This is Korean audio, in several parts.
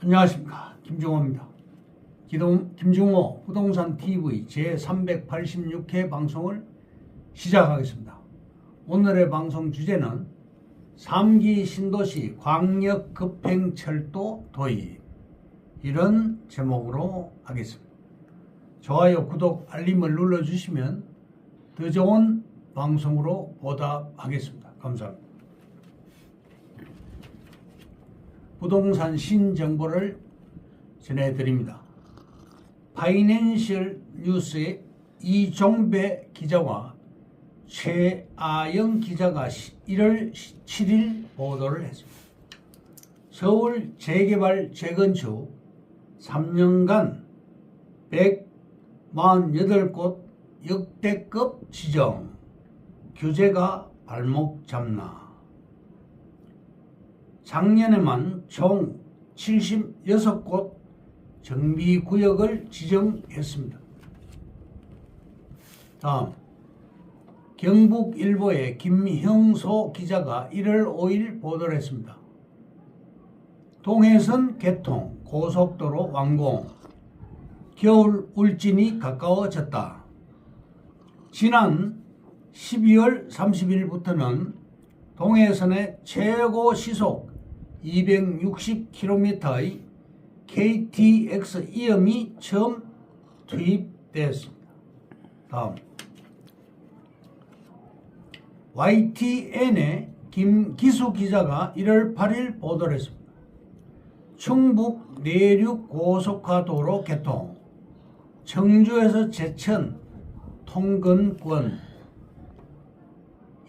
안녕하십니까, 김종호입니다. 김종호 부동산 TV 제386회 방송을 시작하겠습니다. 오늘의 방송 주제는 3기 신도시 광역급행철도 도입, 이런 제목으로 하겠습니다. 좋아요, 구독, 알림을 눌러주시면 더 좋은 방송으로 보답하겠습니다. 감사합니다. 부동산 신정보를 전해드립니다. 파이낸셜 뉴스의 이종배 기자와 최아영 기자가 1월 7일 보도를 했습니다. 서울 재개발 재건축 3년간 148곳 역대급 지정, 규제가 발목 잡나. 작년에만 총 76곳 정비구역을 지정했습니다. 다음, 경북일보의 김형소 기자가 1월 5일 보도를 했습니다. 동해선 개통, 고속도로 완공, 겨울 울진이 가까워졌다. 지난 12월 30일부터는 동해선의 최고 시속 260km의 KTX 이음이 처음 투입되었습니다. 다음, YTN의 김기수 기자가 1월 8일 보도를 했습니다. 충북 내륙 고속화도로 개통, 청주에서 제천 통근권,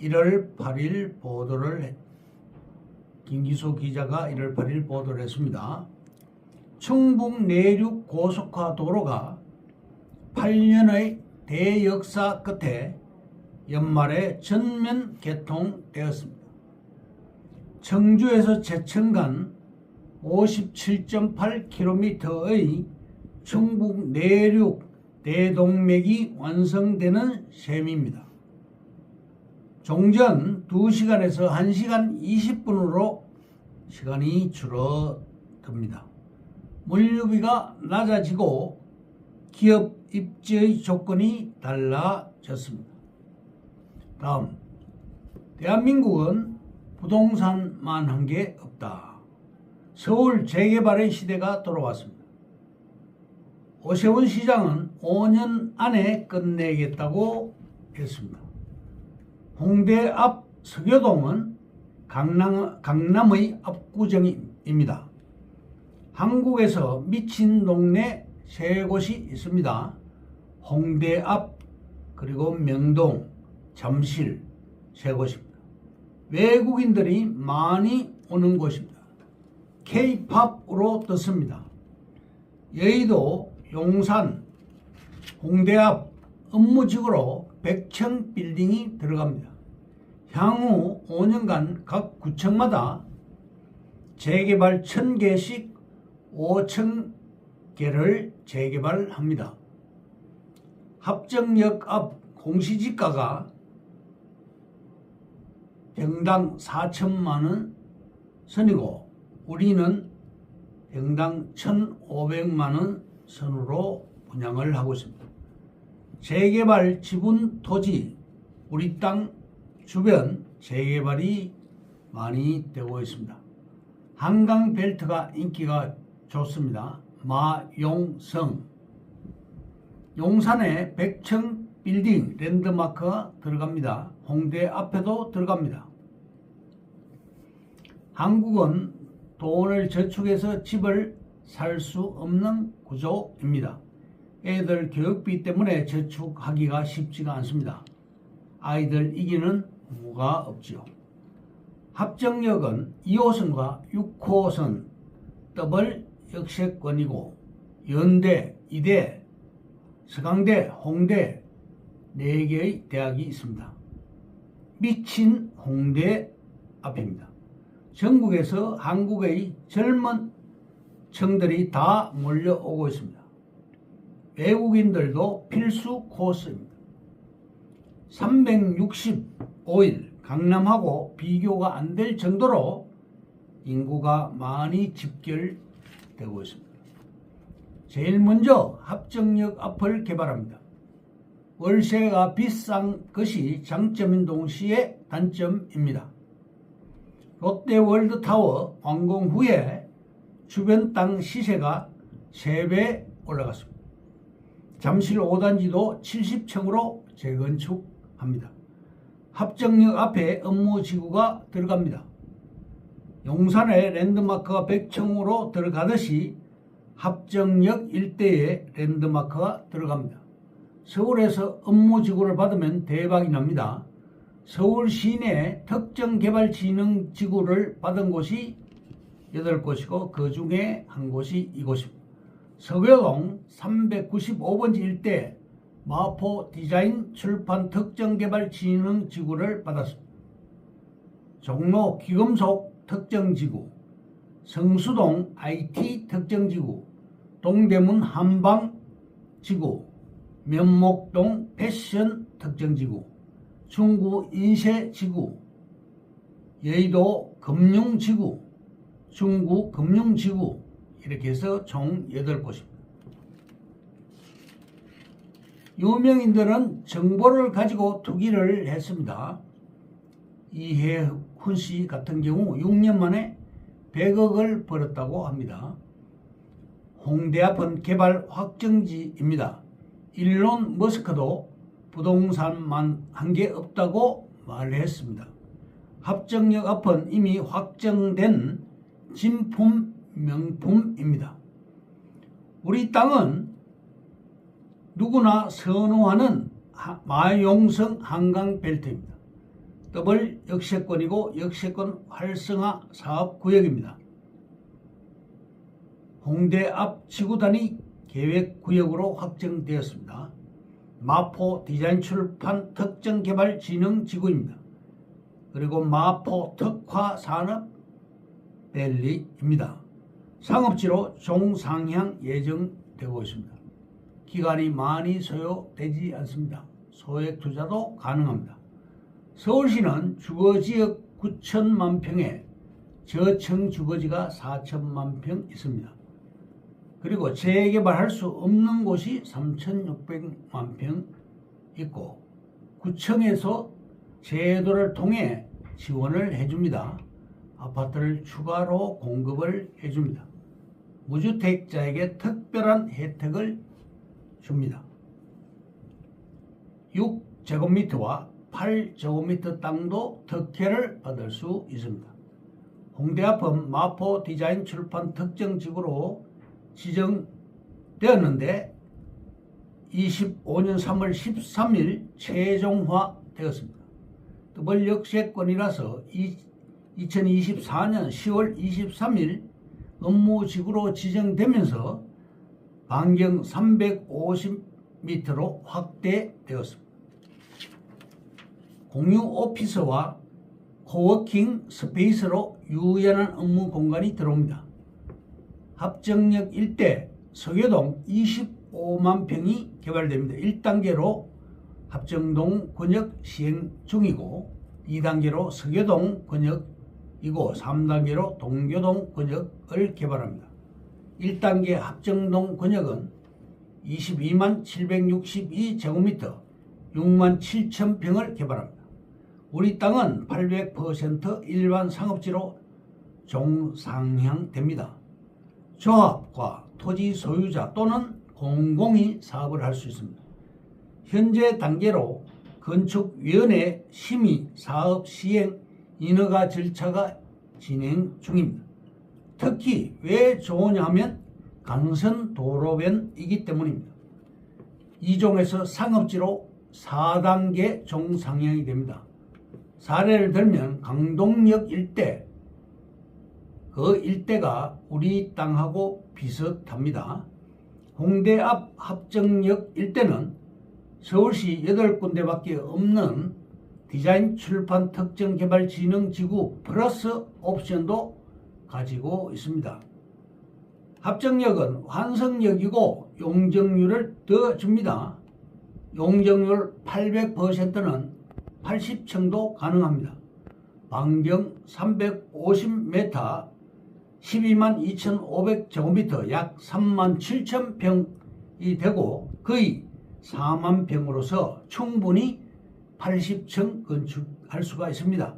1월 8일 보도를 김기수 기자가 1월 8일 보도를 했습니다. 충북 내륙 고속화도로가 8년의 대역사 끝에 연말에 전면 개통되었습니다. 청주에서 제천 간 57.8km의 충북 내륙 대동맥이 완성되는 셈입니다. 종전 2시간에서 1시간 20분으로 시간이 줄어듭니다. 물류비가 낮아지고 기업 입지의 조건이 달라졌습니다. 다음, 대한민국은 부동산만 한 게 없다. 서울 재개발의 시대가 돌아왔습니다. 오세훈 시장은 5년 안에 끝내겠다고 했습니다. 홍대 앞 서교동은 강남의 압구정입니다. 한국에서 미친 동네 3곳이 있습니다. 홍대 앞, 그리고 명동, 잠실 3곳입니다. 외국인들이 많이 오는 곳입니다. K-팝으로 떴습니다. 여의도, 용산, 홍대 앞 업무직으로 100층 빌딩이 들어갑니다. 향후 5년간 각 구청마다 재개발 1000개씩 5000개를 재개발합니다. 합정역 앞 공시지가가 평당 4천만원 선이고 우리는 평당 1,500만원 선으로 분양을 하고 있습니다. 재개발 지분 토지, 우리 땅 주변 재개발이 많이 되고 있습니다. 한강 벨트가 인기가 좋습니다. 마용성, 용산에 100층 빌딩 랜드마크가 들어갑니다. 홍대 앞에도 들어갑니다. 한국은 돈을 저축해서 집을 살 수 없는 구조입니다. 애들 교육비 때문에 저축하기가 쉽지가 않습니다. 아이들 이기는 부모가 없지요. 합정역은 2호선과 6호선 더블 역세권이고 연대, 이대, 서강대, 홍대 4개의 대학이 있습니다. 미친 홍대 앞입니다. 전국에서 한국의 젊은 층들이 다 몰려오고 있습니다. 외국인들도 필수 코스입니다. 365일 강남하고 비교가 안 될 정도로 인구가 많이 집결되어 되고 있습니다. 제일 먼저 합정역 앞을 개발합니다. 월세가 비싼 것이 장점인 동시에 단점입니다. 롯데월드타워 완공 후에 주변 땅 시세가 3배 올라갔습니다. 잠실 5단지도 70층으로 재건축합니다. 합정역 앞에 업무지구가 들어갑니다. 용산에 랜드마크가 100층으로 들어가듯이 합정역 일대에 랜드마크가 들어갑니다. 서울에서 업무지구를 받으면 대박이 납니다. 서울 시내 특정개발진흥지구를 받은 곳이 8곳이고 그 중에 한 곳이 이곳입니다. 서교동 395번지 일대 마포 디자인 출판 특정개발진흥지구를 받았습니다. 종로 귀금속 특정지구, 성수동 IT 특정지구, 동대문 한방지구, 면목동 패션 특정지구, 중구 인쇄지구, 여의도 금융지구, 중구 금융지구 이렇게 해서 총 8곳입니다. 유명인들은 정보를 가지고 투기를 했습니다. 이해훈 씨 같은 경우 6년 만에 100억을 벌었다고 합니다. 홍대 앞은 개발 확정지입니다. 일론 머스크도 부동산만 한 게 없다고 말했습니다. 합정역 앞은 이미 확정된 진품 명품입니다. 우리 땅은 누구나 선호하는 마용성 한강벨트입니다. 더블 역세권이고 역세권 활성화 사업구역입니다. 홍대 앞 지구단위 계획구역으로 확정되었습니다. 마포 디자인 출판 특정개발진흥지구입니다. 그리고 마포 특화산업밸리입니다. 상업지로 종상향 예정되고 있습니다. 기간이 많이 소요되지 않습니다. 소액 투자도 가능합니다. 서울시는 주거지역 9천만 평에 저층 주거지가 4천만 평 있습니다. 그리고 재개발할 수 없는 곳이 3,600만 평 있고 구청에서 제도를 통해 지원을 해줍니다. 아파트를 추가로 공급을 해줍니다. 무주택자에게 특별한 혜택을 줍니다. 6제곱미터와 8제곱미터 땅도 특혜를 받을 수 있습니다. 홍대 앞은 마포 디자인 출판 특정지구로 지정되었는데 25년 3월 13일 최종화되었습니다. 더블 역세권이라서 2024년 10월 23일 업무지구로 지정되면서 반경 350m로 확대되었습니다. 공유 오피스와 코워킹 스페이스로 유연한 업무 공간이 들어옵니다. 합정역 일대 서교동 25만 평이 개발됩니다. 1단계로 합정동 권역 시행 중이고 2단계로 서교동 권역이고 3단계로 동교동 권역을 개발합니다. 1단계 합정동 권역은 22만 762제곱미터 6만 7천 평을 개발합니다. 우리 땅은 800% 일반 상업지로 종상향됩니다. 조합과 토지 소유자 또는 공공이 사업을 할 수 있습니다. 현재 단계로 건축위원회 심의 사업 시행 인허가 절차가 진행 중입니다. 특히 왜 좋으냐 하면 강선 도로변이기 때문입니다. 2종에서 상업지로 4단계 종상향이 됩니다. 사례를 들면 강동역 일대, 그 일대가 우리 땅하고 비슷합니다. 홍대 앞 합정역 일대는 서울시 8군데밖에 없는 디자인 출판 특정개발진흥지구 플러스 옵션도 가지고 있습니다. 합정역은 환승역이고 용적률을 더 줍니다. 용적률 800%는 80층도 가능합니다. 반경 350m 12만 2,500제곱미터 약 3만 7천 평이 되고 거의 4만 평으로서 충분히 80층 건축할 수가 있습니다.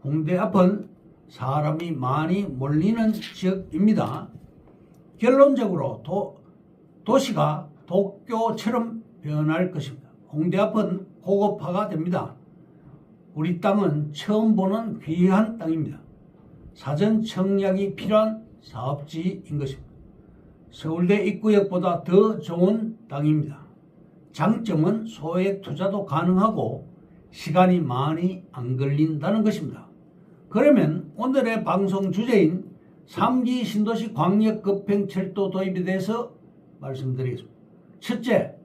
홍대 앞은 사람이 많이 몰리는 지역입니다. 결론적으로 도시가 도쿄처럼 변할 것입니다. 홍대 앞은 고급화가 됩니다. 우리 땅은 처음 보는 귀한 땅입니다. 사전 청약이 필요한 사업지인 것입니다. 서울대 입구역보다 더 좋은 땅입니다. 장점은 소액 투자도 가능하고 시간이 많이 안 걸린다는 것입니다. 그러면 오늘의 방송 주제인 3기 신도시 광역급행철도 도입에 대해서 말씀드리겠습니다. 첫째,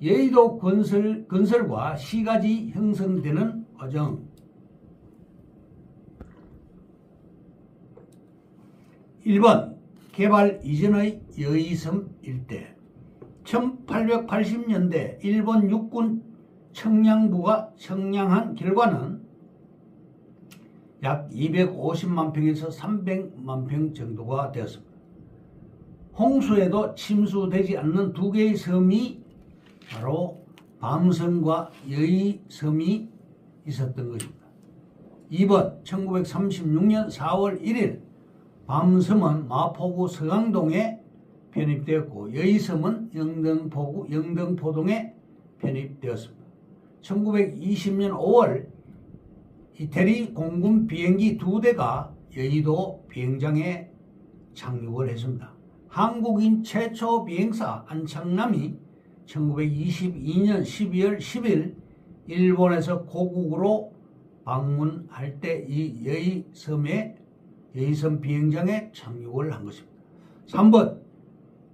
여의도 건설과 시가지 형성되는 과정. 1번, 개발 이전의 여의섬 일대. 1880년대 일본 육군 청량부가 청량한 결과는 약 250만 평에서 300만 평 정도가 되었습니다. 홍수에도 침수되지 않는 두 개의 섬이 바로 밤섬과 여의섬이 있었던 것입니다. 2번 1936년 4월 1일 밤섬은 마포구 서강동에 편입되었고 여의섬은 영등포동에 편입되었습니다. 1920년 5월 이태리 공군 비행기 2대가 여의도 비행장에 착륙을 했습니다. 한국인 최초 비행사 안창남이 1922년 12월 10일 일본에서 고국으로 방문할 때 이 여의섬 비행장에 착륙을 한 것입니다. 3번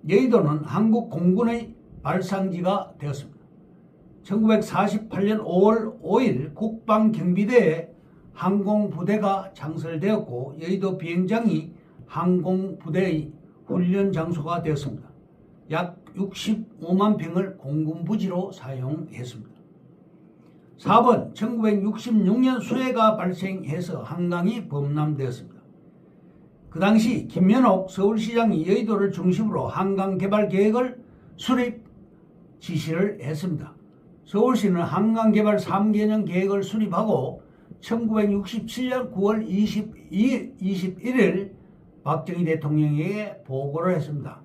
여의도는 한국 공군의 발상지가 되었습니다. 1948년 5월 5일 국방경비대에 항공부대가 창설되었고 여의도 비행장이 항공부대의 훈련 장소가 되었습니다. 약 65만 평을 공군부지로 사용했습니다. 4번 1966년 수해가 발생해서 한강이 범람되었습니다. 그 당시 김연옥 서울시장이 여의도를 중심으로 한강 개발 계획을 수립 지시를 했습니다. 서울시는 한강 개발 3개년 계획을 수립하고 1967년 9월 21일 박정희 대통령에게 보고를 했습니다.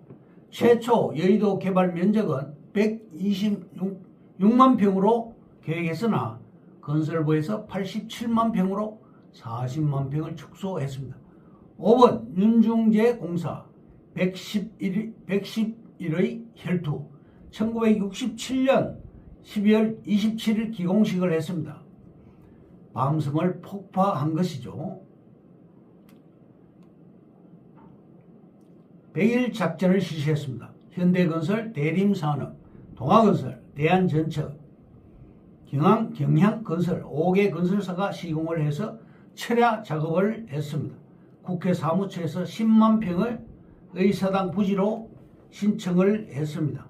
최초 여의도 개발 면적은 126만 평으로 계획했으나 건설부에서 87만 평으로 40만 평을 축소했습니다. 5번 윤중제 공사 111의 혈투 1967년 12월 27일 기공식을 했습니다. 밤섬을 폭파한 것이죠. 100일 작전을 실시했습니다. 현대건설, 대림산업, 동아건설, 대한전철, 경향건설 5개 건설사가 시공을 해서 철야 작업을 했습니다. 국회 사무처에서 10만 평을 의사당 부지로 신청을 했습니다.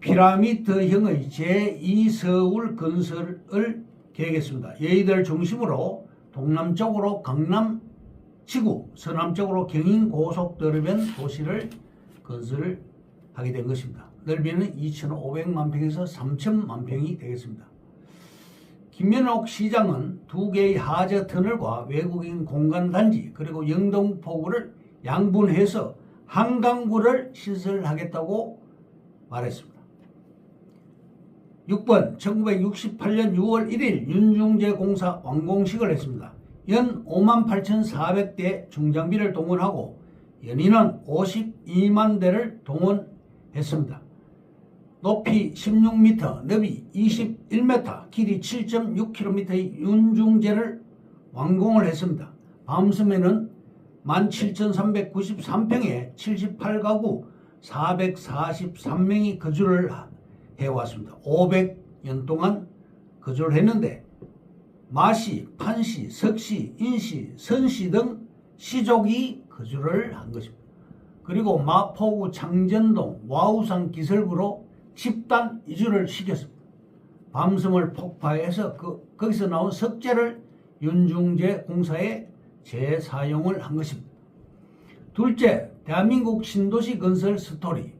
피라미드형의 제2서울 건설을 계획했습니다. 여의도를 중심으로 동남쪽으로 강남지구, 서남쪽으로 경인고속도로변 도시를 건설하게 된 것입니다. 넓이는 2,500만 평에서 3,000만 평이 되겠습니다. 김연옥 시장은 두 개의 하저 터널과 외국인 공간단지 그리고 영등포구를 양분해서 한강구를 신설하겠다고 말했습니다. 6번 1968년 6월 1일 윤중제 공사 완공식을 했습니다. 연 58,400대 중장비를 동원하고 연인원 52만 대를 동원했습니다. 높이 16m, 너비 21m, 길이 7.6km의 윤중제를 완공을 했습니다. 밤섬에는 17,393평에 78가구 443명이 거주를 해왔습니다. 500년 동안 거주를 했는데 마시, 판시, 석시, 인시, 선시 등 시족이 거주를 한 것입니다. 그리고 마포구 창전동 와우산 기설구로 집단 이주를 시켰습니다. 밤섬을 폭파해서 거기서 나온 석재를 윤중제 공사에 재사용을 한 것입니다. 둘째, 대한민국 신도시 건설 스토리.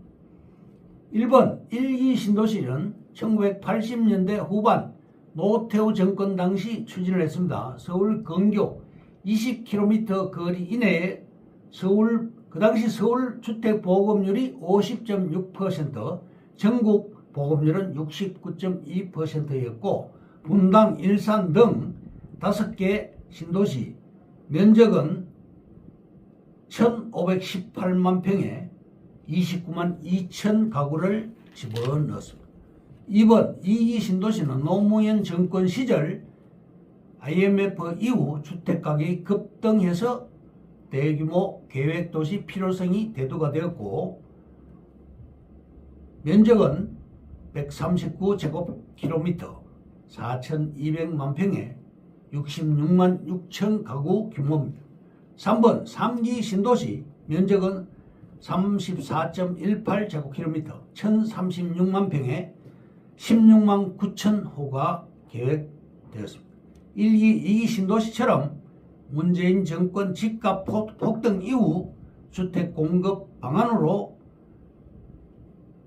1번, 1기 신도시는 1980년대 후반 노태우 정권 당시 추진을 했습니다. 서울 근교 20km 거리 이내에 그 당시 서울 주택 보급률이 50.6%, 전국 보급률은 69.2%였고 분당, 일산 등 5개 신도시 면적은 1518만 평에 29만 2천 가구를 집어넣었습니다. 2번, 2기 신도시는 노무현 정권 시절 IMF 이후 주택가격이 급등해서 대규모 계획도시 필요성이 대두가 되었고 면적은 139제곱킬로미터 4,200만 평에 66만 6천 가구 규모입니다. 3번, 3기 신도시 면적은 34.18제곱킬로미터 1,036만 평에 16만 9천 호가 계획되었습니다. 1기, 2기 신도시처럼 문재인 정권 집값 폭등 이후 주택 공급 방안으로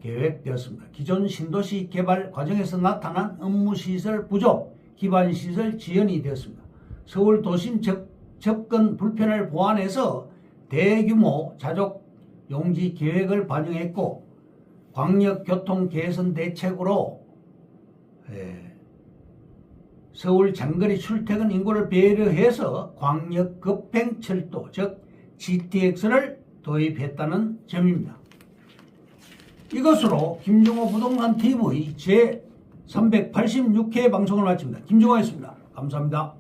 계획되었습니다. 기존 신도시 개발 과정에서 나타난 업무시설 부족, 기반시설 지연이 되었습니다. 서울 도심 접근 불편을 보완해서 대규모 자족 용지 계획을 반영했고 광역교통 개선 대책으로 서울 장거리 출퇴근 인구를 배려해서 광역 급행철도 즉 GTX를 도입했다는 점입니다. 이것으로 김종호 부동산 TV 제 386회 방송을 마칩니다. 김종호였습니다. 감사합니다.